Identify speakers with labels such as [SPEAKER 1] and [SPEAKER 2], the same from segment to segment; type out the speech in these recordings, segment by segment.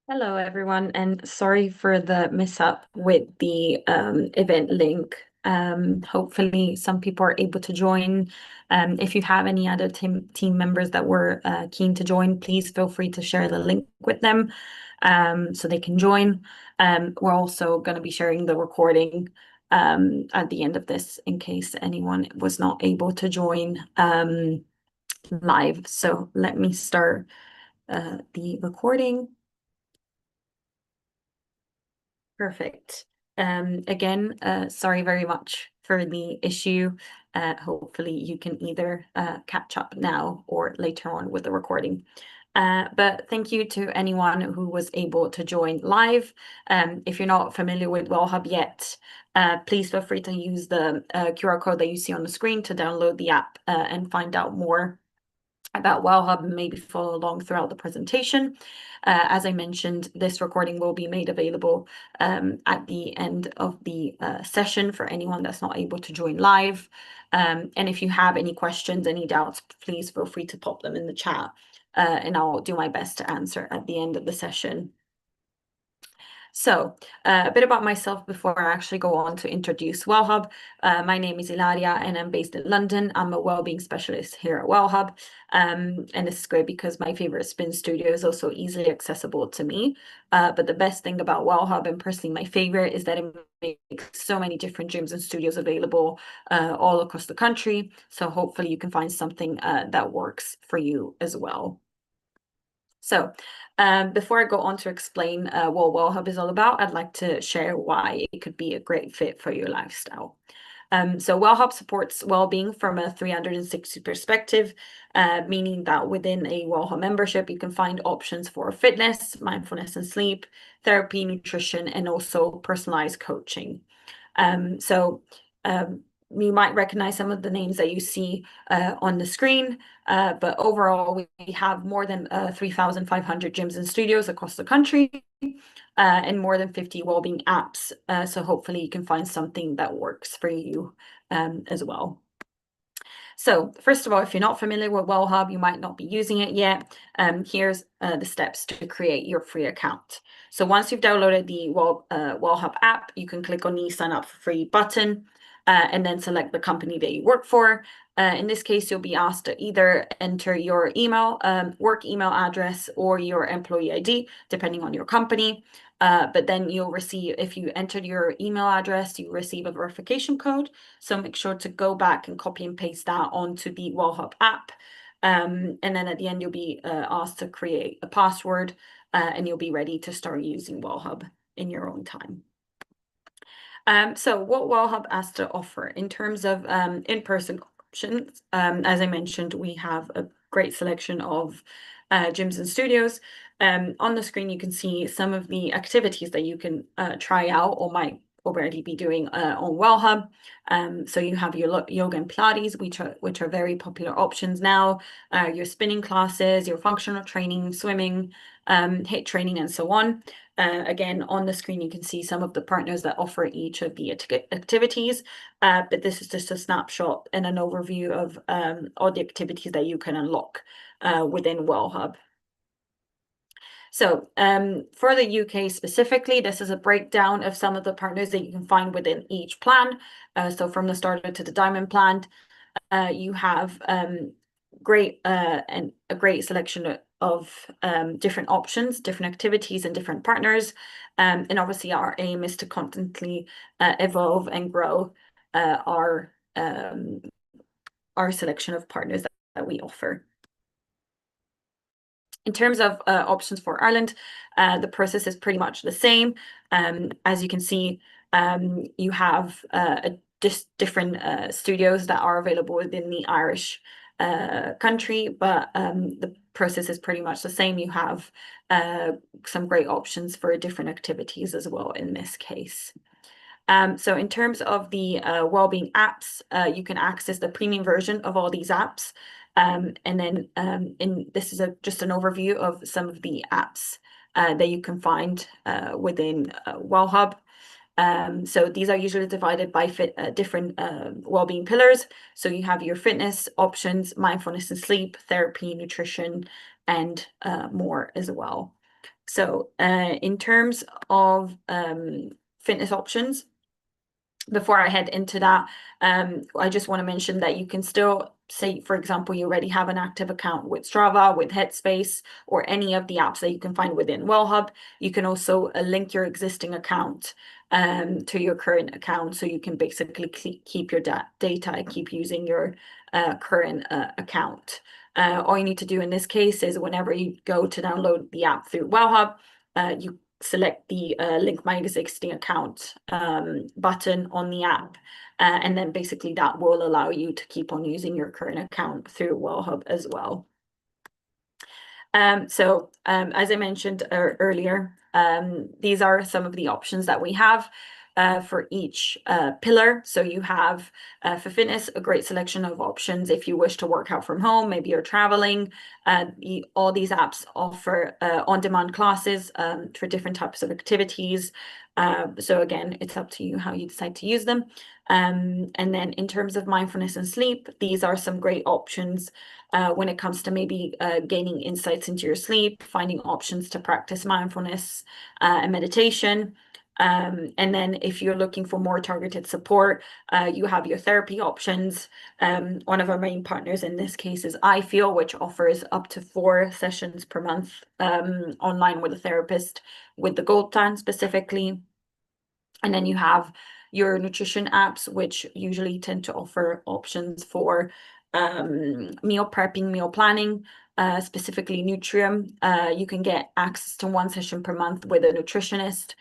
[SPEAKER 1] Hello, everyone, and sorry for the mishap with the event link. Hopefully, some people are able to join. If you have any other team members that were keen to join, please feel free to share the link with them so they can join. We're also going to be sharing the recording at the end of this in case anyone was not able to join live. So let me start the recording. Perfect. Again, sorry very much for the issue. Hopefully you can either catch up now or later on with the recording. But thank you to anyone who was able to join live. If you're not familiar with Wellhub yet, please feel free to use the QR code that you see on the screen to download the app and find out more about Wellhub and maybe follow along throughout the presentation. As I mentioned, this recording will be made available at the end of the session for anyone that's not able to join live. And if you have any questions, any doubts, please feel free to pop them in the chat and I'll do my best to answer at the end of the session. So a bit about myself before I actually go on to introduce Wellhub. My name is Ilaria and I'm based in London. I'm a wellbeing specialist here at Wellhub. And this is great because my favorite spin studio is also easily accessible to me. But the best thing about Wellhub, and personally my favorite, is that it makes so many different gyms and studios available all across the country. So hopefully you can find something that works for you as well. So before I go on to explain what Wellhub is all about, I'd like to share why it could be a great fit for your lifestyle. So Wellhub supports well-being from a 360 perspective, meaning that within a Wellhub membership, you can find options for fitness, mindfulness and sleep, therapy, nutrition, and also personalized coaching. So you might recognize some of the names that you see on the screen, but overall, we have more than 3,500 gyms and studios across the country and more than 50 wellbeing apps. So hopefully you can find something that works for you as well. So first of all, if you're not familiar with Wellhub, you might not be using it yet. Here's the steps to create your free account. So once you've downloaded the Wellhub app, you can click on the sign up for free button and then select the company that you work for. In this case, you'll be asked to either enter your email, work email address, or your employee ID, depending on your company. But then you'll receive, if you entered your email address, you receive a verification code. So make sure to go back and copy and paste that onto the Wellhub app. And then at the end, you'll be asked to create a password and you'll be ready to start using Wellhub in your own time. So what Wellhub has to offer in terms of in-person options, as I mentioned, we have a great selection of gyms and studios. On the screen, you can see some of the activities that you can try out or might already be doing on Wellhub. So you have your yoga and Pilates, which are very popular options now, your spinning classes, your functional training, swimming, HIIT training, and so on. Again, on the screen, you can see some of the partners that offer each of the activities, but this is just a snapshot and an overview of all the activities that you can unlock within Wellhub. So for the UK specifically, this is a breakdown of some of the partners that you can find within each plan. So from the starter to the diamond plan, you have great and a great selection of different options, different activities, and different partners. And obviously, our aim is to constantly evolve and grow our selection of partners that we offer. In terms of options for Ireland, the process is pretty much the same. As you can see, you have just different studios that are available within the Irish country, but the process is pretty much the same. You have some great options for different activities as well in this case. So in terms of the wellbeing apps, you can access the premium version of all these apps. And then this is just an overview of some of the apps that you can find within Wellhub. So these are usually divided by different wellbeing pillars. So you have your fitness options, mindfulness and sleep, therapy, nutrition, and more as well. So in terms of fitness options, before I head into that, I just want to mention that you can still say, for example, you already have an active account with Strava, with Headspace, or any of the apps that you can find within Wellhub. You can also link your existing account to your current account, so you can basically keep your data and keep using your current account. All you need to do in this case is whenever you go to download the app through Wellhub, you select the link my existing account button on the app, and then basically that will allow you to keep on using your current account through Wellhub as well. As I mentioned earlier, these are some of the options that we have for each pillar. So you have for fitness, a great selection of options if you wish to work out from home, maybe you're traveling. All these apps offer on-demand classes for different types of activities. So again, it's up to you how you decide to use them. And then in terms of mindfulness and sleep, these are some great options when it comes to maybe gaining insights into your sleep, finding options to practice mindfulness and meditation. And then if you're looking for more targeted support, you have your therapy options. One of our main partners in this case is iFeel, which offers up to 4 sessions per month online with a therapist with the Gold Plan specifically. And then you have your nutrition apps, which usually tend to offer options for meal prepping, meal planning, specifically Nutrium. You can get access to 1 session per month with a nutritionist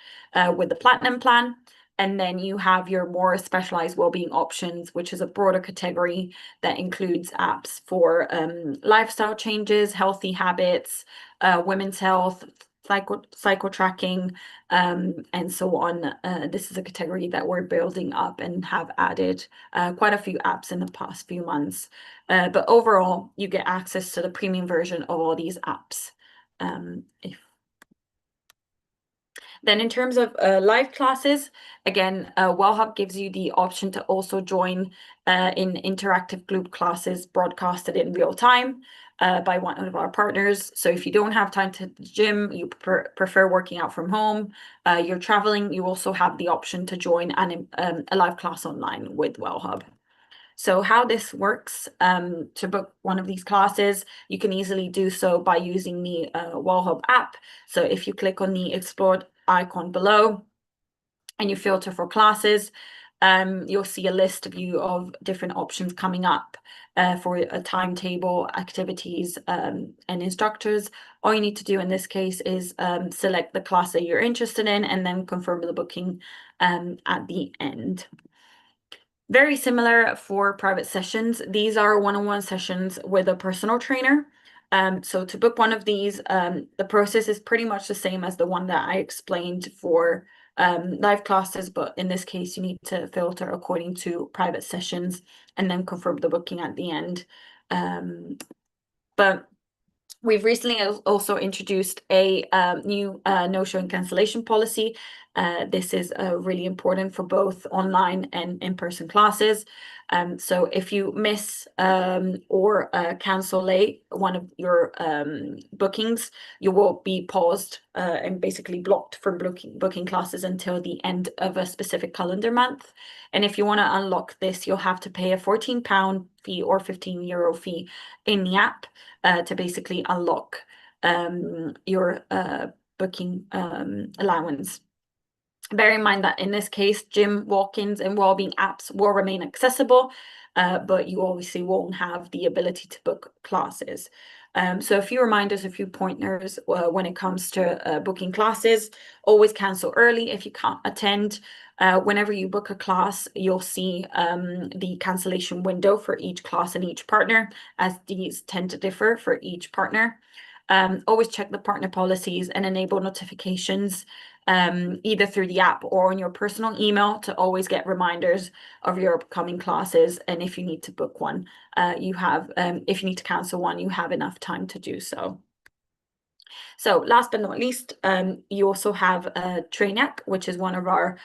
[SPEAKER 1] with the Platinum Plan. And then you have your more specialized wellbeing options, which is a broader category that includes apps for lifestyle changes, healthy habits, women's health, cycle tracking, and so on. This is a category that we're building up and have added quite a few apps in the past few months. But overall, you get access to the premium version of all these apps. Then in terms of live classes, again, Wellhub gives you the option to also join in interactive group classes broadcasted in real time by one of our partners. So if you don't have time to the gym, you prefer working out from home, you're traveling, you also have the option to join a live class online with Wellhub. So how this works, to book one of these classes, you can easily do so by using the Wellhub app. So if you click on the Explore icon below and you filter for classes, you'll see a list view of different options coming up for a timetable, activities, and instructors. All you need to do in this case is select the class that you're interested in and then confirm the booking at the end. Very similar for private sessions. These are one-on-one sessions with a personal trainer. So to book one of these, the process is pretty much the same as the one that I explained for live classes, but in this case, you need to filter according to private sessions and then confirm the booking at the end. But we've recently also introduced a new no-show and cancellation policy. This is really important for both online and in-person classes. So if you miss or cancel late one of your bookings, you will be paused and basically blocked from booking classes until the end of a specific calendar month. And if you want to unlock this, you'll have to pay a £14 fee or €15 fee in the app to basically unlock your booking allowance. Bear in mind that in this case, gym walk-ins and wellbeing apps will remain accessible, but you obviously won't have the ability to book classes. So a few reminders, a few pointers when it comes to booking classes. Always cancel early if you can't attend. Whenever you book a class, you'll see the cancellation window for each class and each partner, as these tend to differ for each partner. Always check the partner policies and enable notifications either through the app or on your personal email to always get reminders of your upcoming classes. And if you need to book one, if you need to cancel one, you have enough time to do so. So last but not least, you also have a Train app, which is one of our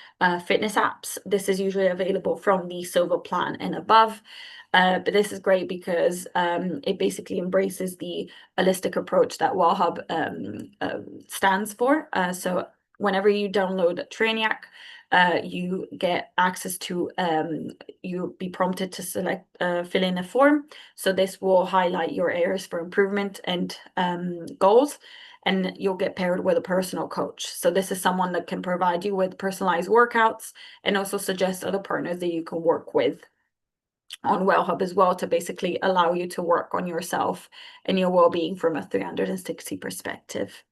[SPEAKER 1] fitness apps. This is usually available from the Silver plan and above. But this is great because it basically embraces the holistic approach that Wellhub stands for. So whenever you download Trainiac, you get access to, you'll be prompted to fill in a form. So this will highlight your areas for improvement and goals, and you'll get paired with a personal coach. So this is someone that can provide you with personalized workouts and also suggest other partners that you can work with on Wellhub as well, to basically allow you to work on yourself and your well-being from a 360 perspective.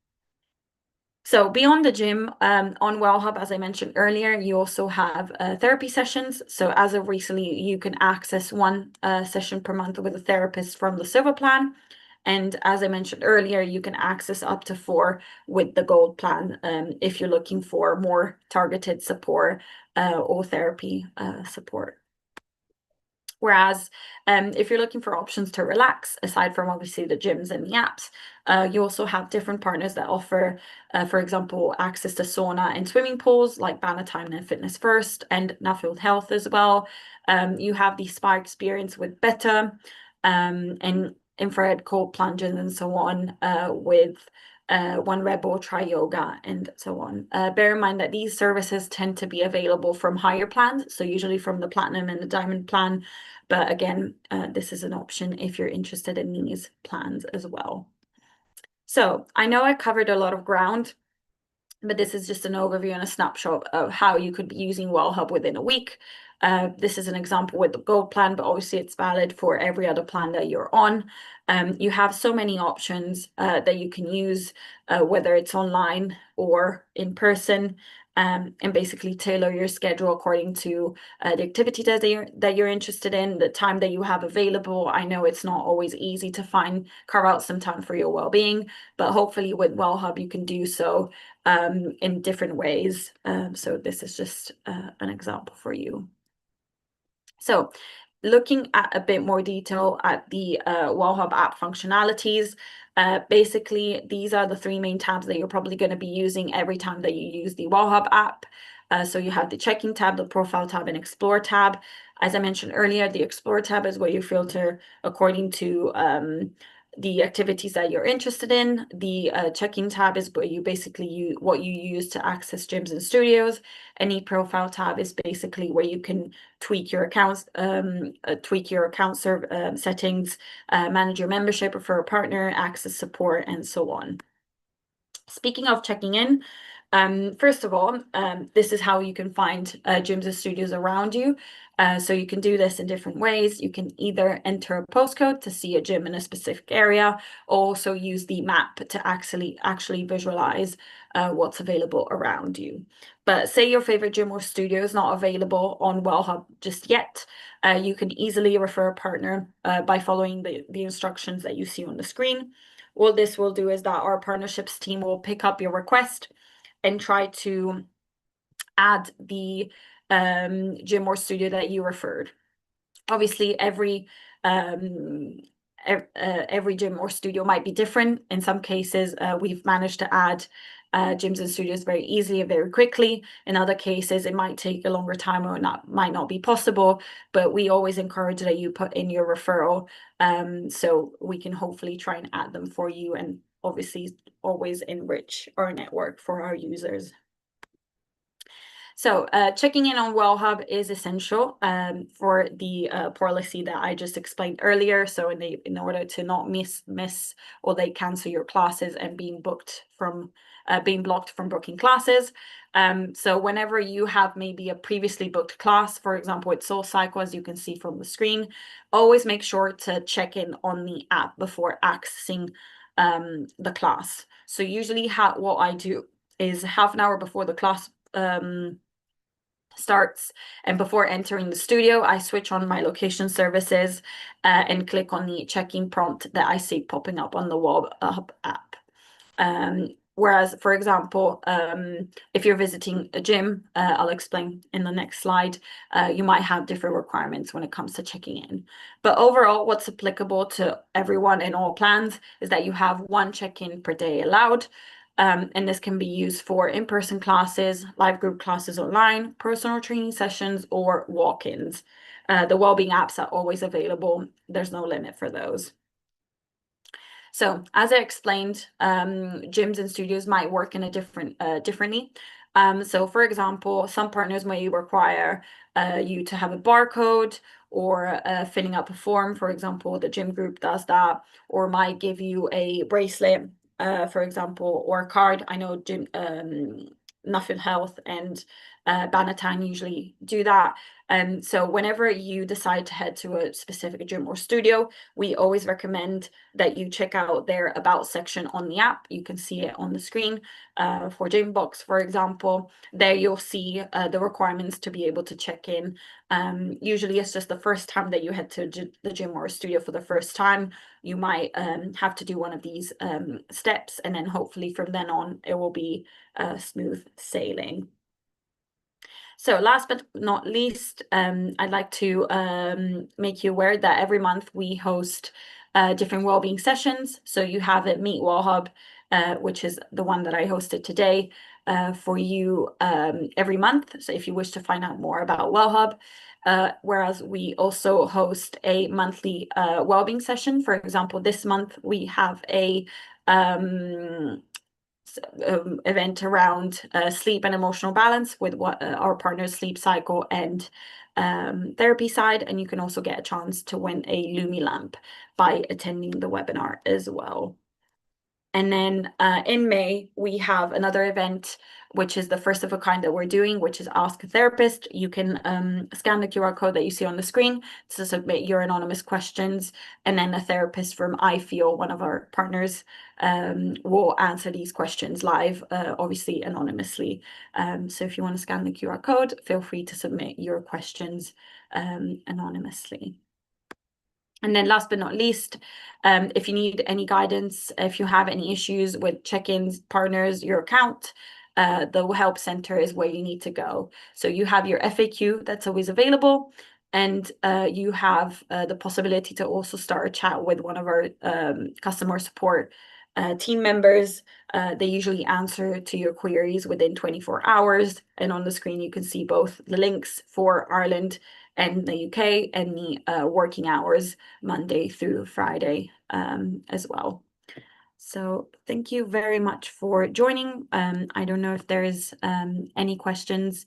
[SPEAKER 1] So beyond the gym, on Wellhub, as I mentioned earlier, you also have therapy sessions. So as of recently, you can access one session per month with a therapist from the Silver Plan. And as I mentioned earlier, you can access up to 4 with the Gold Plan if you're looking for more targeted support or therapy support. Whereas if you're looking for options to relax, aside from obviously the gyms and the apps, you also have different partners that offer, for example, access to sauna and swimming pools like Bannatyne and Fitness First and Nuffield Health as well. You have the spa experience with Beta and infrared cold plunges and so on with One Rebel, Try Yoga, and so on. Bear in mind that these services tend to be available from higher plans, so usually from the Platinum and the Diamond plan. But again, this is an option if you're interested in these plans as well. So I know I covered a lot of ground, but this is just an overview and a snapshot of how you could be using Wellhub within a week. This is an example with the Gold plan, but obviously it's valid for every other plan that you're on. You have so many options that you can use, whether it's online or in person, and basically tailor your schedule according to the activity that you're interested in, the time that you have available. I know it's not always easy to carve out some time for your well-being, but hopefully with Wellhub you can do so in different ways. So this is just an example for you. So looking at a bit more detail at the Wellhub app functionalities, basically these are the 3 main tabs that you're probably going to be using every time that you use the Wellhub app. So you have the checking tab, the profile tab, and explore tab. As I mentioned earlier, the explore tab is where you filter according to the activities that you're interested in. The checking tab is where you basically what you use to access gyms and studios. Any profile tab is basically where you can tweak your accounts, settings, manage your membership, refer a partner, access support, and so on. Speaking of checking in, first of all, this is how you can find gyms and studios around you. So you can do this in different ways. You can either enter a postcode to see a gym in a specific area, or also use the map to actually visualize what's available around you. But say your favorite gym or studio is not available on Wellhub just yet, you can easily refer a partner by following the instructions that you see on the screen. What this will do is that our partnerships team will pick up your request and try to add the gym or studio that you referred. Obviously, every gym or studio might be different. In some cases, we've managed to add gyms and studios very easily and very quickly. In other cases, it might take a longer time or might not be possible, but we always encourage that you put in your referral so we can hopefully try and add them for you, and obviously always enrich our network for our users. So checking in on Wellhub is essential for the policy that I just explained earlier. So in order to not miss or they cancel your classes and being blocked from booking classes. So whenever you have maybe a previously booked class, for example, with SoulCycle, as you can see from the screen, always make sure to check in on the app before accessing the class. So usually what I do is half an hour before the class starts and before entering the studio, I switch on my location services and click on the check-in prompt that I see popping up on the Wellhub app. Whereas, for example, if you're visiting a gym, I'll explain in the next slide, you might have different requirements when it comes to checking in. But overall, what's applicable to everyone in all plans is that you have 1 check-in per day allowed. And this can be used for in-person classes, live group classes online, personal training sessions, or walk-ins. The wellbeing apps are always available. There's no limit for those. So as I explained, gyms and studios might work in a differently. So for example, some partners may require you to have a barcode or filling up a form. For example, the gym group does that, or might give you a bracelet, for example, or a card. I know gym, Nuffield Health and Banatang usually do that. So whenever you decide to head to a specific gym or studio, we always recommend that you check out their about section on the app. You can see it on the screen for Gymbox, for example. There you'll see the requirements to be able to check in. Usually it's just the first time that you head to the gym or a studio for the first time. You might have to do one of these steps, and then hopefully from then on it will be smooth sailing. So last but not least, I'd like to make you aware that every month we host different wellbeing sessions. So you have at Meet Wellhub, which is the one that I hosted today for you every month. So if you wish to find out more about Wellhub, whereas we also host a monthly wellbeing session. For example, this month we have a event around sleep and emotional balance with what our partners Sleep Cycle and therapy side, and you can also get a chance to win a Lumi lamp by attending the webinar as well. And then in May, we have another event, which is the first of a kind that we're doing, which is Ask a Therapist. You can scan the QR code that you see on the screen to submit your anonymous questions. And then a therapist from iFeel, one of our partners, will answer these questions live, obviously anonymously. So if you want to scan the QR code, feel free to submit your questions anonymously. And then last but not least, if you need any guidance, if you have any issues with check-ins, partners, your account, the help center is where you need to go. So you have your FAQ that's always available, and you have the possibility to also start a chat with one of our customer support team members. They usually answer to your queries within 24 hours. And on the screen, you can see both the links for Ireland and the UK and the working hours Monday through Friday as well. So thank you very much for joining. I don't know if there is any questions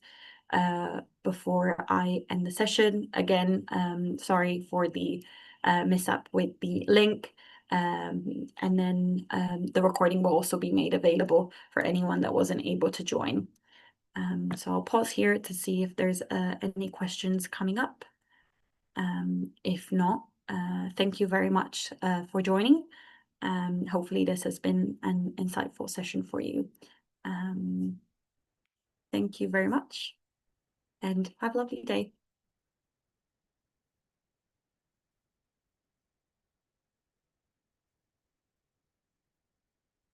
[SPEAKER 1] before I end the session. Again, sorry for the mishap with the link. And then the recording will also be made available for anyone that wasn't able to join. So I'll pause here to see if there's any questions coming up. If not, thank you very much for joining. Hopefully this has been an insightful session for you. Thank you very much and have a lovely day.